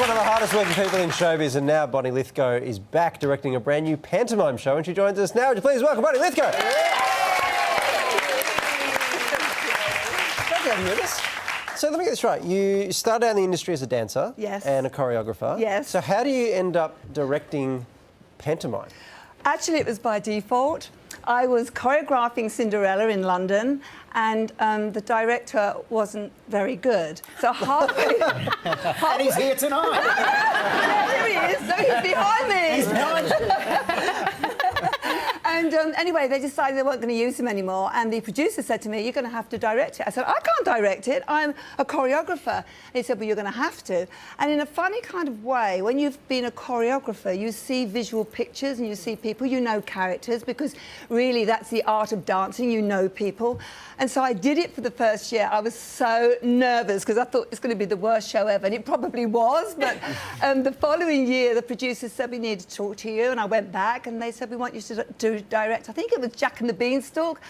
one of the hardest working people in showbiz, and now Bonnie Lythgoe is back directing a brand new pantomime show, and she joins us now. Would you please welcome Bonnie Lythgoe? Great to have you with us. So let me get this right. You started out in the industry as a dancer. Yes. And a choreographer. Yes. So how do you end up directing pantomime? Actually, it was by default. I was choreographing Cinderella in London, and the director wasn't very good. So halfway... And he's here tonight. There he is. No, he's behind me. He's behind you. And anyway, they decided they weren't going to use him anymore, and the producer said to me, "You're going to have to direct it." I said, "I can't direct it. I'm a choreographer." And he said, "Well, you're going to have to." And in a funny kind of way, when you've been a choreographer, you see visual pictures and you see people, you know characters, because really that's the art of dancing, you know people. And so I did it for the first year. I was so nervous because I thought it's going to be the worst show ever, and it probably was. But the following year, the producers said, "We need to talk to you," and I went back and they said, "We want you to direct," I think it was Jack and the Beanstalk.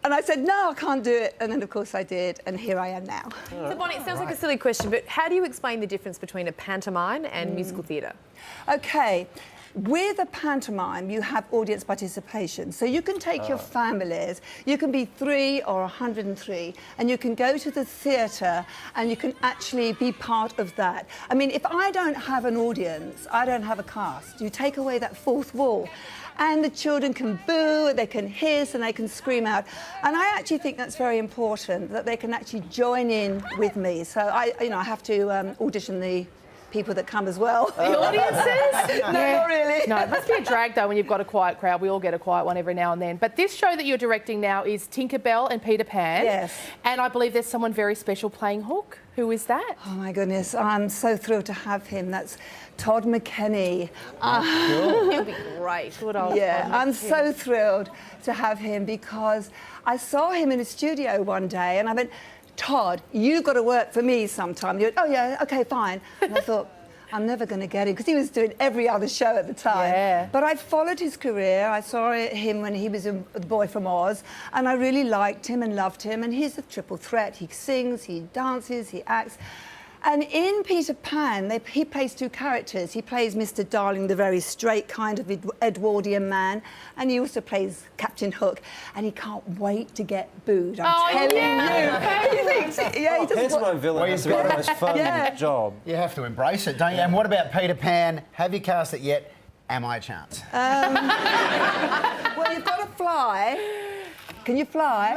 And I said, "No, I can't do it." And then, of course, I did, and here I am now. So, Bonnie, it sounds like a silly question, but how do you explain the difference between a pantomime and musical theatre? OK. With a pantomime, you have audience participation. So you can take your families, you can be 3 or 103, and you can go to the theatre and you can actually be part of that. I mean, if I don't have an audience, I don't have a cast. You take away that fourth wall. And the children can boo, they can hiss, and they can scream out. And I actually think that's very important, that they can actually join in with me. So I have to audition the people that come as well. The audiences? No, not really. No, it must be a drag, though, when you've got a quiet crowd. We all get a quiet one every now and then. But this show that you're directing now is Tinkerbell and Peter Pan. Yes. And I believe there's someone very special playing Hook. Who is that? Oh, my goodness. I'm so thrilled to have him. That's Todd McKenney. He'll be great. Good old Yeah, Todd I'm McKenney. so thrilled to have him because I saw him in a studio one day and I went, "Todd, you've got to work for me sometime." He went, "Oh, yeah, OK, fine." And I thought, I'm never going to get him, because he was doing every other show at the time. Yeah. But I followed his career. I saw him when he was in The Boy from Oz, and I really liked him and loved him. And he's a triple threat. He sings, he dances, he acts. And in Peter Pan, he plays 2 characters. He plays Mr. Darling, the very straight kind of Edwardian man, and he also plays Captain Hook. And he can't wait to get booed. I'm telling you. He thinks, yeah, he doesn't Pantomime villain has to be the most fun job. You have to embrace it, don't you? And what about Peter Pan? Have you cast it yet? Am I a chance? Well, you've got to fly. Can you fly?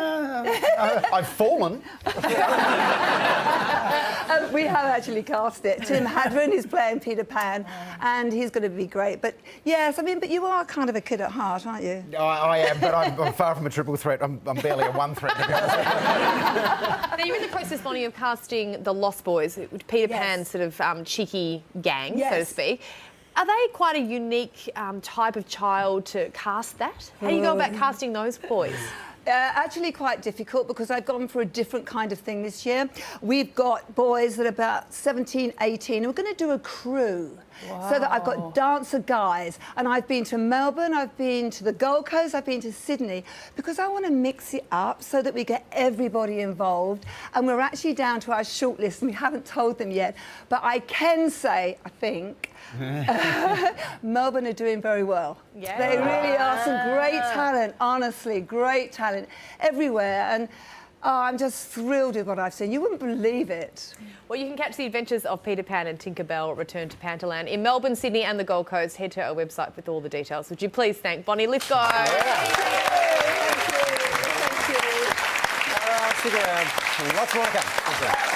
I've fallen. We have actually cast it. Tim Hadron is playing Peter Pan, and he's going to be great. But yes, I mean, but you are kind of a kid at heart, aren't you? I am, but I'm far from a triple threat. I'm barely a 1 threat. Now, you're in the process, Bonnie, of casting the Lost Boys, Peter Pan's sort of cheeky gang, so to speak. Are they quite a unique type of child to cast that? How do you go about casting those boys? Actually quite difficult, because I've gone for a different kind of thing this year. We've got boys that are about 17, 18, and we're going to do a crew. Wow. So that I've got dancer guys, and I've been to Melbourne, I've been to the Gold Coast, I've been to Sydney, because I want to mix it up so that we get everybody involved. And we're actually down to our shortlist, and we haven't told them yet. But I can say, I think, Melbourne are doing very well. Yeah. They really are. Some great talent, honestly, great talent everywhere. And I'm just thrilled with what I've seen. You wouldn't believe it. Well, you can catch the adventures of Peter Pan and Tinkerbell return to Pantoland in Melbourne, Sydney and the Gold Coast. Head to our website with all the details. Would you please thank Bonnie Lythgoe? Thank you. Stick around. Lots more to come.